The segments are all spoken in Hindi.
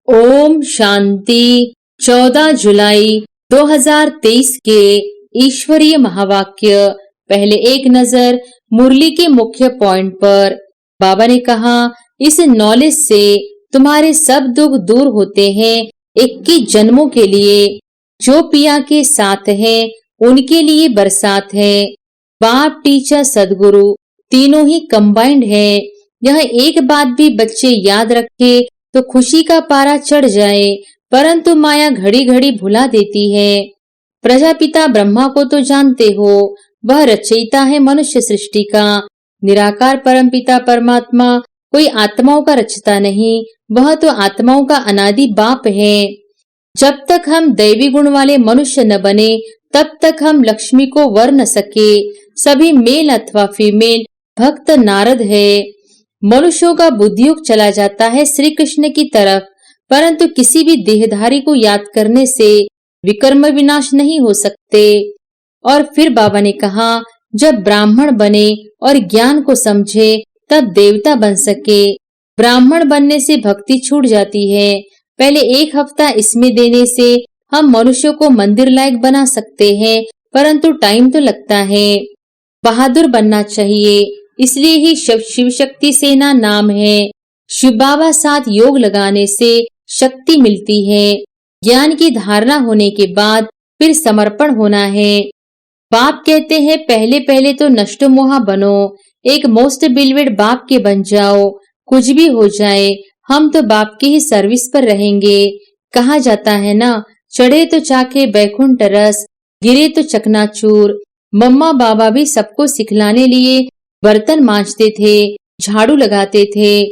ओम शांति। 14 जुलाई 2023 के ईश्वरीय महावाक्य। पहले एक नजर मुरली के मुख्य पॉइंट पर। बाबा ने कहा, इस नॉलेज से तुम्हारे सब दुख दूर होते हैं 21 जन्मों के लिए। जो पिया के साथ है उनके लिए बरसात है। बाप, टीचर, सदगुरु तीनों ही कंबाइंड है। यह एक बात भी बच्चे याद रखे तो खुशी का पारा चढ़ जाए, परंतु माया घड़ी घड़ी भुला देती है। प्रजापिता ब्रह्मा को तो जानते हो, वह रचयिता है मनुष्य सृष्टि का। निराकार परमपिता परमात्मा कोई आत्माओं का रचता नहीं, वह तो आत्माओं का अनादि बाप है। जब तक हम दैवी गुण वाले मनुष्य न बने तब तक हम लक्ष्मी को वर न सके। सभी मेल अथवा फीमेल भक्त नारद है। मनुष्यों का बुद्धियुग चला जाता है श्री कृष्ण की तरफ, परंतु किसी भी देहधारी को याद करने से विकर्म विनाश नहीं हो सकते। और फिर बाबा ने कहा, जब ब्राह्मण बने और ज्ञान को समझे तब देवता बन सके। ब्राह्मण बनने से भक्ति छूट जाती है। पहले एक हफ्ता इसमें देने से हम मनुष्यों को मंदिर लायक बना सकते हैं, परंतु टाइम तो लगता है। बहादुर बनना चाहिए, इसलिए ही शिव शक्ति सेना नाम है। शिव बाबा साथ योग लगाने से शक्ति मिलती है। ज्ञान की धारणा होने के बाद फिर समर्पण होना है। बाप कहते हैं, पहले पहले तो नष्ट मोहा बनो, एक मोस्ट बिलीवेड बाप के बन जाओ। कुछ भी हो जाए हम तो बाप की ही सर्विस पर रहेंगे। कहा जाता है ना, चढ़े तो चाके बैकुंठ रस, गिरे तो चकनाचूर। मम्मा बाबा भी सबको सिखलाने लिए बर्तन मांजते थे, झाड़ू लगाते थे।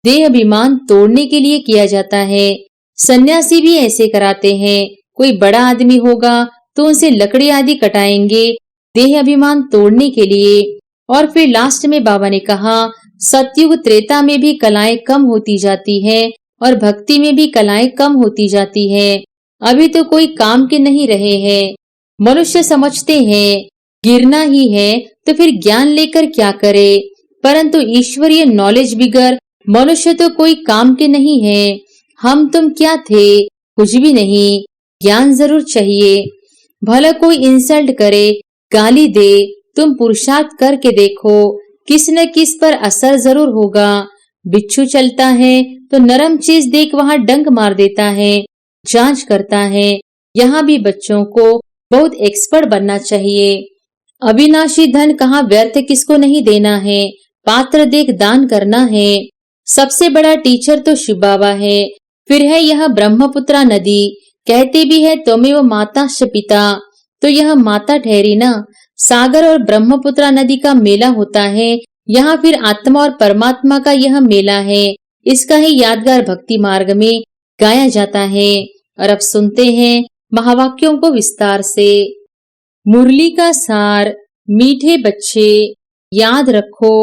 देह अभिमान तोड़ने के लिए किया जाता है। सन्यासी भी ऐसे कराते हैं। कोई बड़ा आदमी होगा तो उनसे लकड़ी आदि कटाएंगे, देह अभिमान तोड़ने के लिए। और फिर लास्ट में बाबा ने कहा, सतयुग त्रेता में भी कलाएं कम होती जाती है और भक्ति में भी कलाएं कम होती जाती है। अभी तो कोई काम के नहीं रहे हैं। मनुष्य समझते हैं गिरना ही है तो फिर ज्ञान लेकर क्या करे, परंतु ईश्वरीय नॉलेज बिगर मनुष्य तो कोई काम के नहीं है। हम तुम क्या थे? कुछ भी नहीं। ज्ञान जरूर चाहिए। भला कोई इंसल्ट करे, गाली दे, तुम पुरुषार्थ करके देखो, किस न किस पर असर जरूर होगा। बिच्छू चलता है तो नरम चीज देख वहां डंक मार देता है, जांच करता है। यहाँ भी बच्चों को बहुत एक्सपर्ट बनना चाहिए। अविनाशी धन कहाँ व्यर्थ किसको नहीं देना है, पात्र देख दान करना है। सबसे बड़ा टीचर तो शिव बाबा है। फिर है यह ब्रह्मपुत्रा नदी, कहते भी है त्वमेव माताश्च पिता, तो यह माता ठहरी ना। सागर और ब्रह्मपुत्रा नदी का मेला होता है, यहाँ फिर आत्मा और परमात्मा का यह मेला है। इसका ही यादगार भक्ति मार्ग में गाया जाता है। और अब सुनते हैं महावाक्यों को विस्तार से। मुरली का सार। मीठे बच्चे, याद रखो,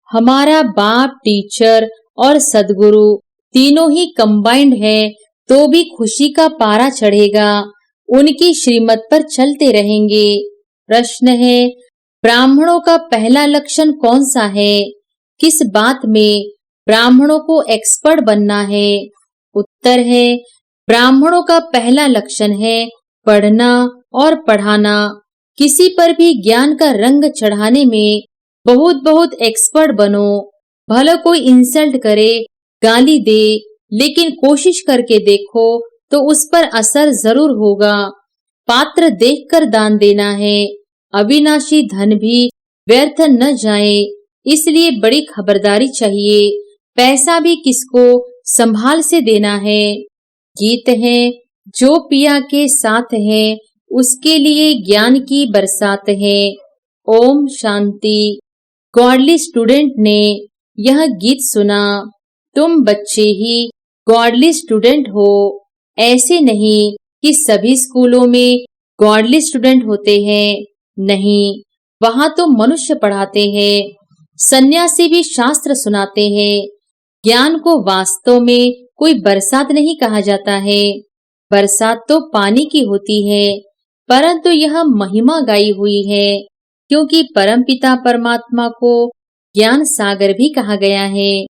हमारा बाप, टीचर और सदगुरु तीनों ही कंबाइंड है, तो भी खुशी का पारा चढ़ेगा। उनकी श्रीमत पर चलते रहेंगे। प्रश्न है, ब्राह्मणों का पहला लक्षण कौन सा है? किस बात में ब्राह्मणों को एक्सपर्ट बनना है? उत्तर है, ब्राह्मणों का पहला लक्षण है पढ़ना और पढ़ाना। किसी पर भी ज्ञान का रंग चढ़ाने में बहुत बहुत एक्सपर्ट बनो। भला कोई इंसल्ट करे, गाली दे, लेकिन कोशिश करके देखो तो उस पर असर जरूर होगा। पात्र देखकर दान देना है। अविनाशी धन भी व्यर्थ न जाए, इसलिए बड़ी खबरदारी चाहिए। पैसा भी किसको संभाल से देना है। गीत है, जो पिया के साथ है उसके लिए ज्ञान की बरसात है। ओम शांति। गॉडली स्टूडेंट ने यह गीत सुना। तुम बच्चे ही गॉडली स्टूडेंट हो। ऐसे नहीं कि सभी स्कूलों में गॉडली स्टूडेंट होते हैं, नहीं, वहां तो मनुष्य पढ़ाते हैं। सन्यासी भी शास्त्र सुनाते हैं। ज्ञान को वास्तव में कोई बरसात नहीं कहा जाता है। बरसात तो पानी की होती है, परंतु यह महिमा गाई हुई है, क्योंकि परमपिता परमात्मा को ज्ञान सागर भी कहा गया है।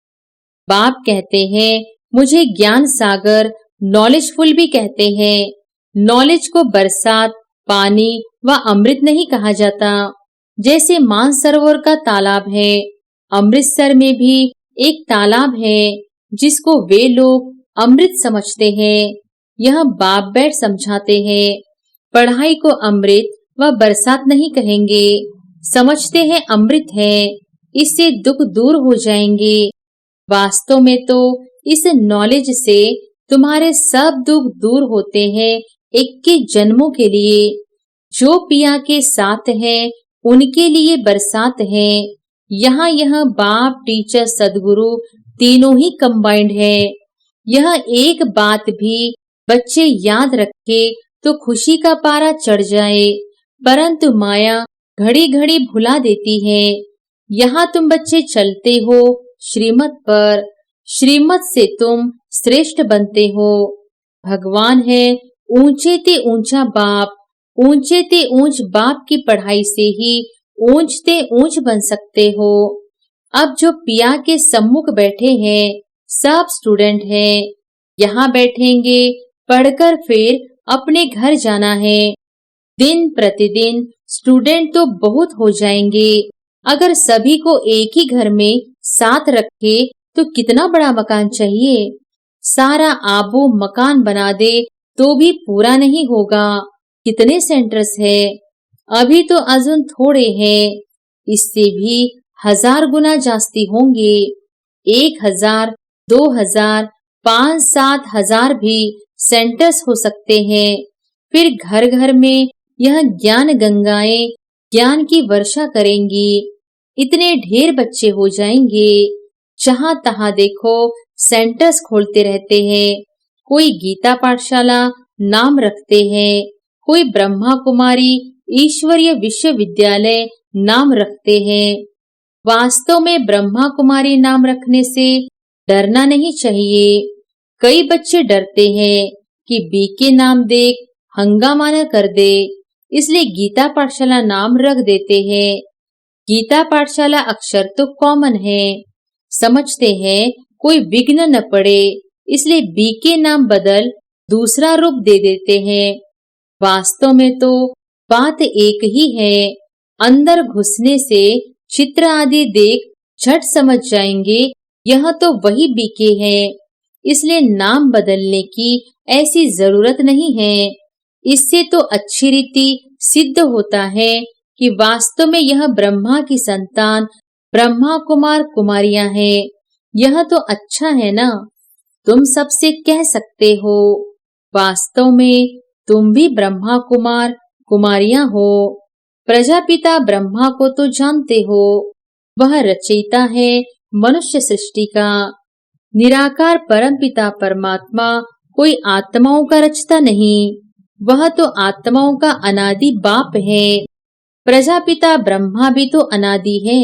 बाप कहते हैं, मुझे ज्ञान सागर नॉलेजफुल भी कहते हैं। नॉलेज को बरसात, पानी व अमृत नहीं कहा जाता। जैसे मानसरोवर का तालाब है, अमृतसर में भी एक तालाब है जिसको वे लोग अमृत समझते हैं। यह बाप बैठ समझाते हैं। पढ़ाई को अमृत व बरसात नहीं कहेंगे, समझते हैं अमृत है, इससे दुख दूर हो जाएंगे। वास्तव में तो इस नॉलेज से तुम्हारे सब दुख दूर होते हैं 21 जन्मों के लिए। जो पिया के साथ हैं उनके लिए बरसात है। यहाँ यह बाप, टीचर, सदगुरु तीनों ही कंबाइंड है। यह एक बात भी बच्चे याद रखे तो खुशी का पारा चढ़ जाए, परंतु माया घड़ी घड़ी भुला देती है। यहाँ तुम बच्चे चलते हो श्रीमत पर, श्रीमत से तुम श्रेष्ठ बनते हो। भगवान है ऊंचे ते ऊंचा बाप, ऊंचे ते ऊंच बाप की पढ़ाई से ही ऊंच ते ऊंच बन सकते हो। अब जो पिया के सम्मुख बैठे हैं सब स्टूडेंट हैं। यहाँ बैठेंगे, पढ़कर फिर अपने घर जाना है। दिन प्रतिदिन स्टूडेंट तो बहुत हो जाएंगे। अगर सभी को एक ही घर में साथ रखे तो कितना बड़ा मकान चाहिए। सारा आबू मकान बना दे तो भी पूरा नहीं होगा। कितने सेंटर्स है, अभी तो अजून थोड़े हैं, इससे भी 1000 गुना जास्ती होंगे। 1000, 2000, 5-7 हजार भी सेंटर्स हो सकते हैं। फिर घर घर में यह ज्ञान गंगाएं ज्ञान की वर्षा करेंगी। इतने ढेर बच्चे हो जाएंगे। जहां तहां देखो सेंटर्स खोलते रहते हैं। कोई गीता पाठशाला नाम रखते हैं, कोई ब्रह्मा कुमारी ईश्वरीय विश्वविद्यालय नाम रखते हैं। वास्तव में ब्रह्मा कुमारी नाम रखने से डरना नहीं चाहिए। कई बच्चे डरते हैं कि बीके नाम देख हंगामा न कर दे, इसलिए गीता पाठशाला नाम रख देते हैं। गीता पाठशाला अक्षर तो कॉमन है, समझते हैं कोई विघ्न न पड़े, इसलिए बीके नाम बदल दूसरा रूप दे देते हैं। वास्तव में तो बात एक ही है। अंदर घुसने से चित्र आदि देख झट समझ जाएंगे यह तो वही बीके है, इसलिए नाम बदलने की ऐसी जरूरत नहीं है। इससे तो अच्छी रीति सिद्ध होता है कि वास्तव में यह ब्रह्मा की संतान ब्रह्मा कुमार कुमारियां हैं। यह तो अच्छा है ना। तुम सबसे कह सकते हो वास्तव में तुम भी ब्रह्मा कुमार कुमारियां हो। प्रजापिता ब्रह्मा को तो जानते हो, वह रचयिता है मनुष्य सृष्टि का। निराकार परमपिता परमात्मा कोई आत्माओं का रचता नहीं, वह तो आत्माओं का अनादि बाप है। प्रजापिता ब्रह्मा भी तो अनादि है।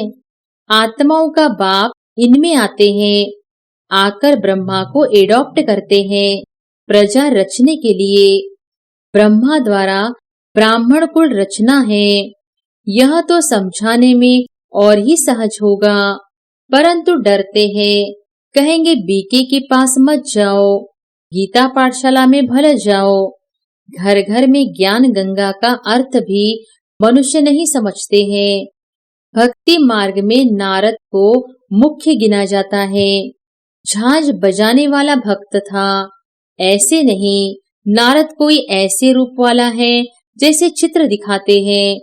आत्माओं का बाप इनमें आते हैं, आकर ब्रह्मा को एडॉप्ट करते हैं प्रजा रचने के लिए। ब्रह्मा द्वारा ब्राह्मण कुल रचना है, यह तो समझाने में और ही सहज होगा, परंतु डरते हैं, कहेंगे बीके के पास मत जाओ, गीता पाठशाला में भले जाओ। घर घर में ज्ञान गंगा का अर्थ भी मनुष्य नहीं समझते हैं। भक्ति मार्ग में नारद को मुख्य गिना जाता है। झांझ बजाने वाला भक्त था, ऐसे नहीं। नारद कोई ऐसे रूप वाला है जैसे चित्र दिखाते हैं।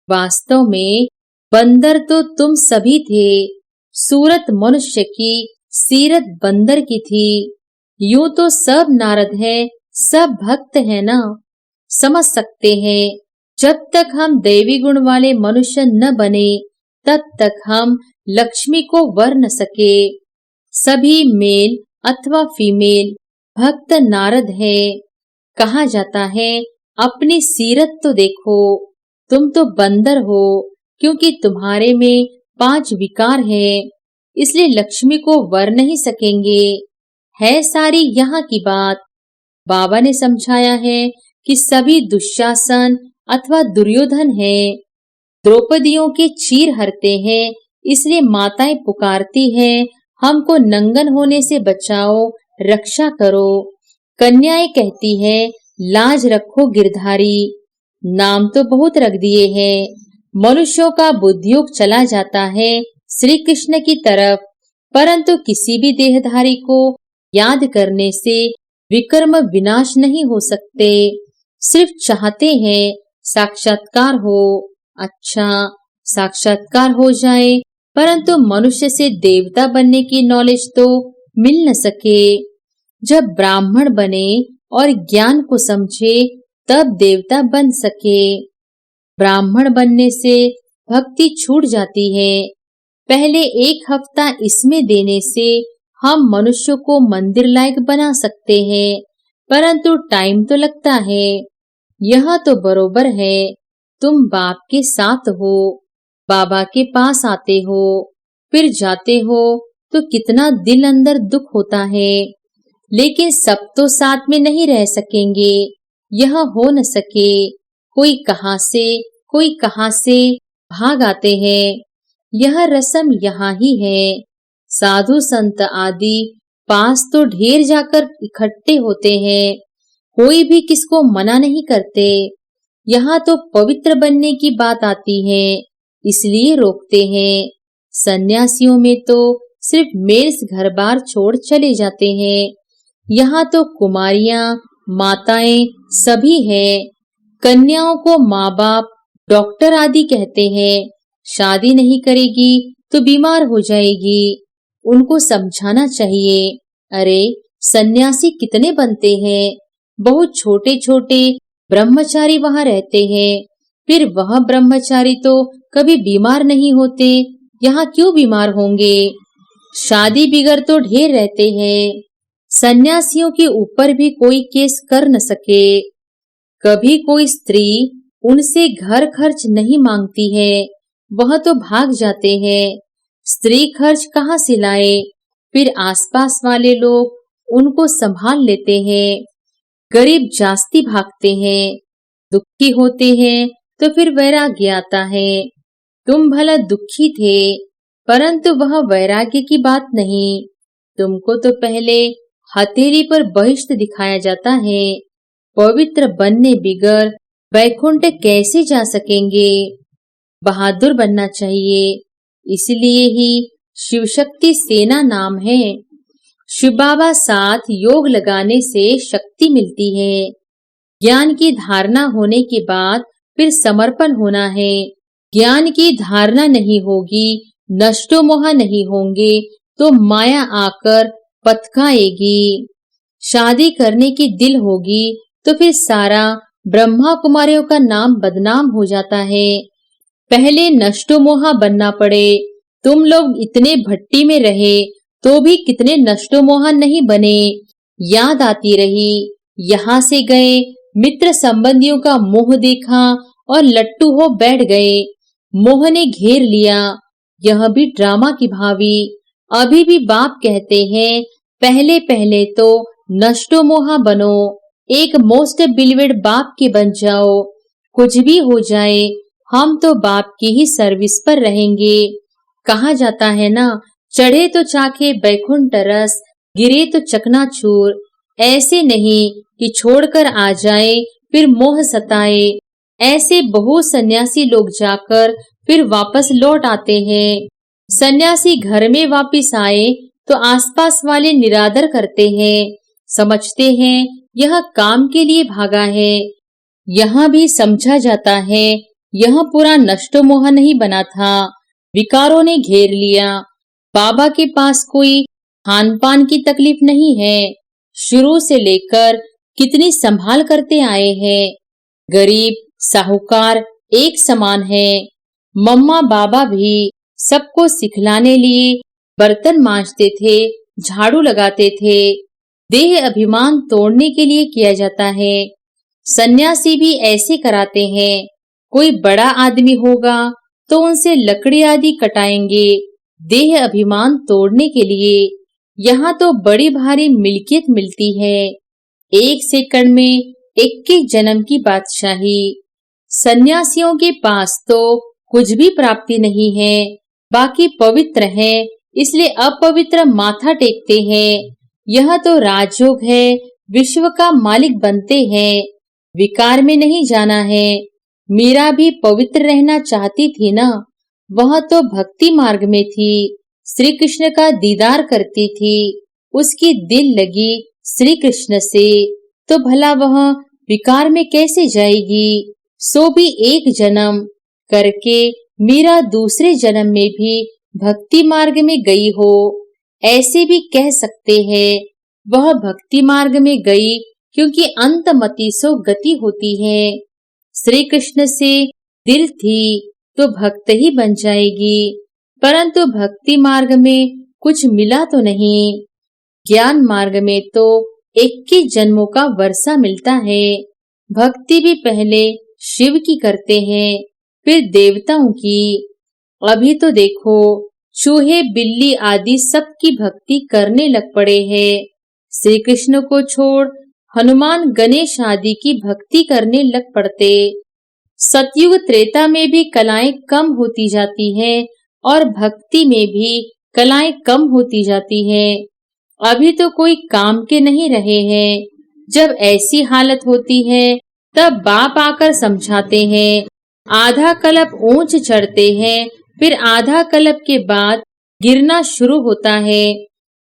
वास्तव में बंदर तो तुम सभी थे। सूरत मनुष्य की, सीरत बंदर की थी। यूं तो सब नारद हैं, सब भक्त हैं ना। समझ सकते हैं जब तक हम दैवी गुण वाले मनुष्य न बने तब तक हम लक्ष्मी को वर न सके। सभी मेल अथवा फीमेल भक्त नारद है। कहा जाता है अपनी सीरत तो देखो, तुम तो बंदर हो, क्योंकि तुम्हारे में 5 विकार है, इसलिए लक्ष्मी को वर नहीं सकेंगे। है सारी यहाँ की बात। बाबा ने समझाया है कि सभी दुशासन अथवा दुर्योधन है। द्रौपदियों के चीर हरते हैं, इसलिए माताएं पुकारती हैं हमको नंगन होने से बचाओ, रक्षा करो। कन्याएं कहती है, लाज रखो गिरधारी। नाम तो बहुत रख दिए हैं। मनुष्यों का बुद्धियोग चला जाता है श्री कृष्ण की तरफ, परंतु किसी भी देहधारी को याद करने से विकर्म विनाश नहीं हो सकते। सिर्फ चाहते हैं साक्षात्कार हो। अच्छा, साक्षात्कार हो जाए, परंतु मनुष्य से देवता बनने की नॉलेज तो मिल न सके। जब ब्राह्मण बने और ज्ञान को समझे, तब देवता बन सके। ब्राह्मण बनने से भक्ति छूट जाती है। पहले 1 हफ्ता इसमें देने से हम मनुष्य को मंदिर लायक बना सकते हैं, परंतु टाइम तो लगता है। यह तो बरोबर है, तुम बाप के साथ हो, बाबा के पास आते हो, फिर जाते हो, तो कितना दिल अंदर दुख होता है। लेकिन सब तो साथ में नहीं रह सकेंगे, यह हो न सके। कोई कहां से भाग आते हैं। यह रस्म यहाँ ही है। साधु संत आदि पास तो ढेर जाकर इकट्ठे होते हैं। कोई भी किसको मना नहीं करते। यहाँ तो पवित्र बनने की बात आती है, इसलिए रोकते हैं। सन्यासियों में तो सिर्फ मेष घर बार छोड़ चले जाते हैं। यहाँ तो कुमारियां, माताएं सभी हैं। कन्याओं को माँ बाप डॉक्टर आदि कहते हैं। शादी नहीं करेगी तो बीमार हो जाएगी। उनको समझाना चाहिए। अरे, सन्यासी कितने बनते हैं। बहुत छोटे छोटे ब्रह्मचारी वहां रहते हैं। फिर वह ब्रह्मचारी तो कभी बीमार नहीं होते, यहाँ क्यों बीमार होंगे। शादी बिगर तो ढेर रहते हैं। सन्यासियों के ऊपर भी कोई केस कर न सके। कभी कोई स्त्री उनसे घर खर्च नहीं मांगती है, वह तो भाग जाते हैं। स्त्री खर्च कहाँ से लाए। फिर आसपास वाले लोग उनको संभाल लेते हैं। गरीब जास्ती भागते हैं। दुखी होते हैं तो फिर वैराग्य आता है। तुम भला दुखी थे, परंतु वह वैराग्य की बात नहीं। तुमको तो पहले हथेली पर बहिष्ठ दिखाया जाता है। पवित्र बनने बिगर वैकुंठ कैसे जा सकेंगे। बहादुर बनना चाहिए, इसलिए ही शिव शक्ति सेना नाम है। शिव बाबा साथ योग लगाने से शक्ति मिलती है। ज्ञान की धारणा होने के बाद फिर समर्पण होना है। ज्ञान की धारणा नहीं होगी, नष्टो मोह नहीं होंगे, तो माया आकर पथकाएगी। शादी करने की दिल होगी तो फिर सारा ब्रह्मा कुमारियों का नाम बदनाम हो जाता है। पहले नष्टो मोहा बनना पड़े। तुम लोग इतने भट्टी में रहे तो भी कितने नष्टो मोहा नहीं बने। याद आती रही, यहाँ से गए, मित्र संबंधियों का मोह देखा और लट्टू हो बैठ गए। मोह ने घेर लिया। यह भी ड्रामा की भावी। अभी भी बाप कहते हैं, पहले पहले तो नष्टो मोहा बनो, एक मोस्ट बिलीवेड बाप के बन जाओ। कुछ भी हो जाए, हम तो बाप की ही सर्विस पर रहेंगे। कहा जाता है ना, चढ़े तो चाखे बैकुंठ रस, गिरे तो चकनाचूर। ऐसे नहीं कि छोड़कर आ जाए फिर मोह सताए। ऐसे बहुत सन्यासी लोग जाकर फिर वापस लौट आते हैं। सन्यासी घर में वापस आए तो आसपास वाले निरादर करते हैं, समझते हैं यह काम के लिए भागा है। यहाँ भी समझा जाता है यह पूरा नष्टो मोह नहीं बना था, विकारों ने घेर लिया। बाबा के पास कोई खान पान की तकलीफ नहीं है। शुरू से लेकर कितनी संभाल करते आए हैं। गरीब साहूकार एक समान है। मम्मा बाबा भी सबको सिखलाने लिए बर्तन मांजते थे, झाड़ू लगाते थे। देह अभिमान तोड़ने के लिए किया जाता है। सन्यासी भी ऐसे कराते हैं। कोई बड़ा आदमी होगा तो उनसे लकड़ी आदि कटाएंगे, देह अभिमान तोड़ने के लिए। यहाँ तो बड़ी भारी मिल्कियत मिलती है। 1 सेकंड में 21 जन्म की बादशाही। सन्यासियों के पास तो कुछ भी प्राप्ति नहीं है, बाकी पवित्र है, इसलिए अपवित्र माथा टेकते हैं। यह तो राजयोग है, विश्व का मालिक बनते हैं, विकार में नहीं जाना है। मीरा भी पवित्र रहना चाहती थी ना, वह तो भक्ति मार्ग में थी, श्री कृष्ण का दीदार करती थी, उसकी दिल लगी श्री कृष्ण से, तो भला वह विकार में कैसे जाएगी। सो भी एक जन्म करके मीरा दूसरे जन्म में भी भक्ति मार्ग में गई हो, ऐसे भी कह सकते हैं। वह भक्ति मार्ग में गई क्योंकि अंतमति सो गति होती है। श्री कृष्ण से दिल थी तो भक्त ही बन जाएगी, परंतु भक्ति मार्ग में कुछ मिला तो नहीं। ज्ञान मार्ग में तो 21 जन्मों का वर्षा मिलता है। भक्ति भी पहले शिव की करते हैं, फिर देवताओं की। अभी तो देखो, चूहे बिल्ली आदि सबकी भक्ति करने लग पड़े हैं। श्री कृष्ण को छोड़ हनुमान गणेश आदि की भक्ति करने लग पड़ते। सतयुग त्रेता में भी कलाएं कम होती जाती हैं और भक्ति में भी कलाएं कम होती जाती हैं। अभी तो कोई काम के नहीं रहे हैं। जब ऐसी हालत होती है तब बाप आकर समझाते हैं। आधा कल्प ऊंच चढ़ते हैं, फिर आधा कल्प के बाद गिरना शुरू होता है।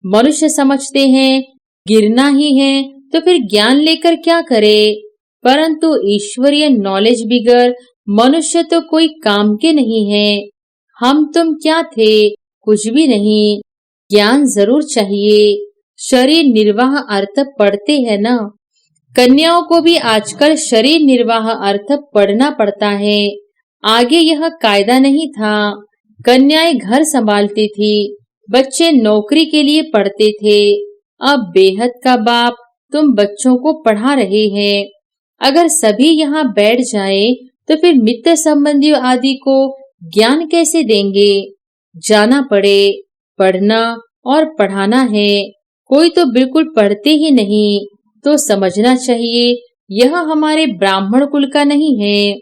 मनुष्य समझते हैं गिरना ही है, तो फिर ज्ञान लेकर क्या करे। परंतु ईश्वरीय नॉलेज बिगर मनुष्य तो कोई काम के नहीं है। हम तुम क्या थे, कुछ भी नहीं। ज्ञान जरूर चाहिए। शरीर निर्वाह अर्थ पढ़ते हैं ना, कन्याओं को भी आजकल शरीर निर्वाह अर्थ पढ़ना पड़ता है। आगे यह कायदा नहीं था। कन्याएं घर संभालती थी, बच्चे नौकरी के लिए पढ़ते थे। अब बेहद का बाप तुम बच्चों को पढ़ा रहे हैं। अगर सभी यहाँ बैठ जाए तो फिर मित्र संबंधियों आदि को ज्ञान कैसे देंगे। जाना पड़े, पढ़ना और पढ़ाना है। कोई तो बिल्कुल पढ़ते ही नहीं, तो समझना चाहिए यह हमारे ब्राह्मण कुल का नहीं है।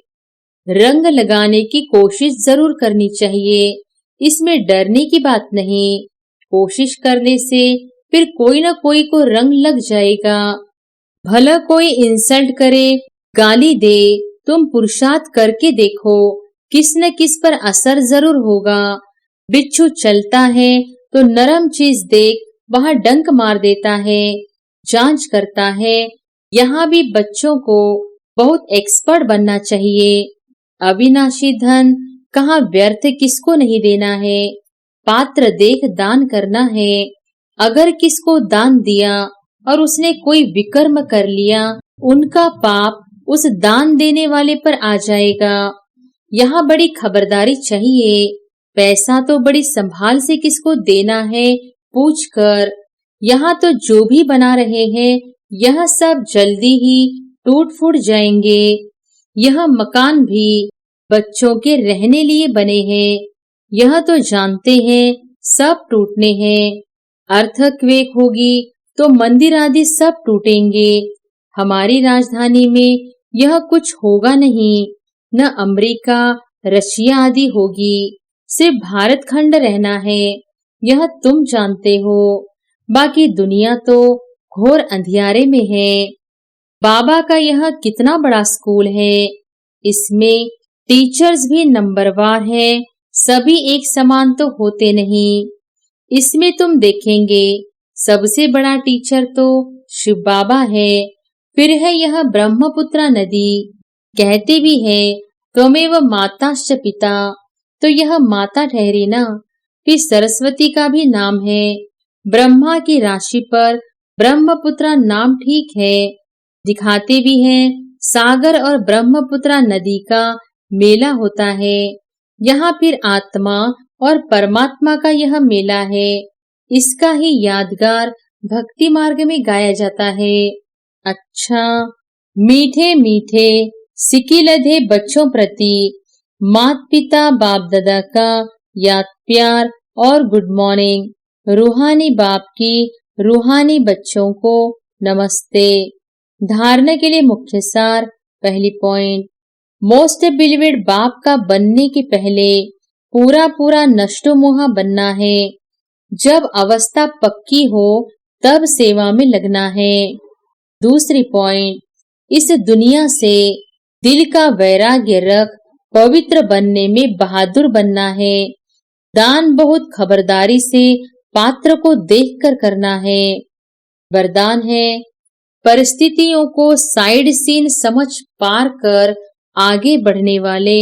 रंग लगाने की कोशिश जरूर करनी चाहिए, इसमें डरने की बात नहीं। कोशिश करने से फिर कोई न कोई को रंग लग जाएगा। भला कोई इंसल्ट करे, गाली दे, तुम पुरुषार्थ करके देखो, किस न किस पर असर जरूर होगा। बिच्छू चलता है तो नरम चीज देख वहां डंक मार देता है, जांच करता है। यहाँ भी बच्चों को बहुत एक्सपर्ट बनना चाहिए। अविनाशी धन कहाँ व्यर्थ किसको नहीं देना है। पात्र देख दान करना है। अगर किसको दान दिया और उसने कोई विकर्म कर लिया, उनका पाप उस दान देने वाले पर आ जाएगा। यहाँ बड़ी खबरदारी चाहिए। पैसा तो बड़ी संभाल से किसको देना है पूछ कर। यहाँ तो जो भी बना रहे हैं यह सब जल्दी ही टूट फूट जाएंगे। यह मकान भी बच्चों के रहने लिए बने हैं, यह तो जानते हैं सब टूटने हैं। अर्थक्वेक होगी तो मंदिर आदि सब टूटेंगे। हमारी राजधानी में यह कुछ होगा नहीं, न अमेरिका रशिया आदि होगी, सिर्फ भारत खंड रहना है, यह तुम जानते हो। बाकी दुनिया तो घोर अंधियारे में है। बाबा का यह कितना बड़ा स्कूल है, इसमें टीचर्स भी नंबरवार है, सभी एक समान तो होते नहीं। इसमें तुम देखेंगे सबसे बड़ा टीचर तो शिव बाबा है, फिर है यह ब्रह्मपुत्रा नदी। कहते भी है त्वमेव माताश्च पिता, तो यह माता ठहरी ना। फिर सरस्वती का भी नाम है। ब्रह्मा की राशि पर ब्रह्मपुत्रा नाम ठीक है। दिखाते भी हैं सागर और ब्रह्मपुत्रा नदी का मेला होता है। यहाँ फिर आत्मा और परमात्मा का यह मेला है। इसका ही यादगार भक्ति मार्ग में गाया जाता है। अच्छा, मीठे मीठे सिकी लधे बच्चों प्रति मात पिता बाप दादा का याद प्यार और गुड मॉर्निंग। रूहानी बाप की रूहानी बच्चों को नमस्ते। धारणा के लिए मुख्य सार। पहली पॉइंट, मोस्ट बिलीवेड बाप का बनने के पहले पूरा नष्टो मोहा बनना है। जब अवस्था पक्की हो तब सेवा में लगना है। दूसरी पॉइंट, इस दुनिया से दिल का वैराग्य रख पवित्र बनने में बहादुर बनना है। दान बहुत खबरदारी से पात्र को देखकर करना है। वरदान है, परिस्थितियों को साइड सीन समझ पार कर आगे बढ़ने वाले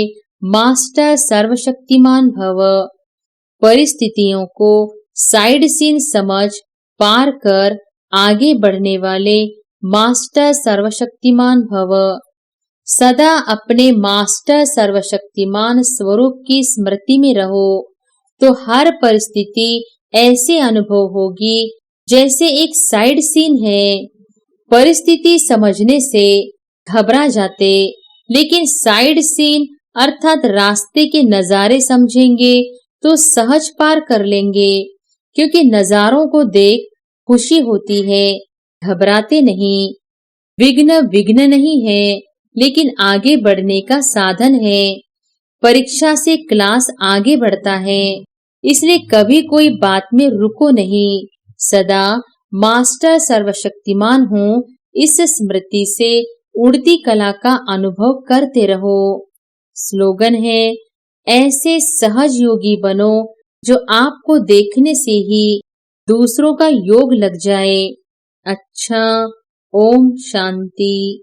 मास्टर सर्वशक्तिमान भव। परिस्थितियों को साइड सीन समझ पार कर आगे बढ़ने वाले मास्टर सर्वशक्तिमान भव। सदा अपने मास्टर सर्वशक्तिमान स्वरूप की स्मृति में रहो तो हर परिस्थिति ऐसे अनुभव होगी जैसे एक साइड सीन है। परिस्थिति समझने से घबरा जाते, लेकिन साइड सीन अर्थात रास्ते के नजारे समझेंगे तो सहज पार कर लेंगे, क्योंकि नजारों को देख खुशी होती है, घबराते नहीं। विघ्न विघ्न नहीं है, लेकिन आगे बढ़ने का साधन है। परीक्षा से क्लास आगे बढ़ता है, इसलिए कभी कोई बात में रुको नहीं। सदा मास्टर सर्वशक्तिमान हूँ इस स्मृति से उड़ती कला का अनुभव करते रहो। स्लोगन है, ऐसे सहज योगी बनो जो आपको देखने से ही दूसरों का योग लग जाए। अच्छा, ओम शांति।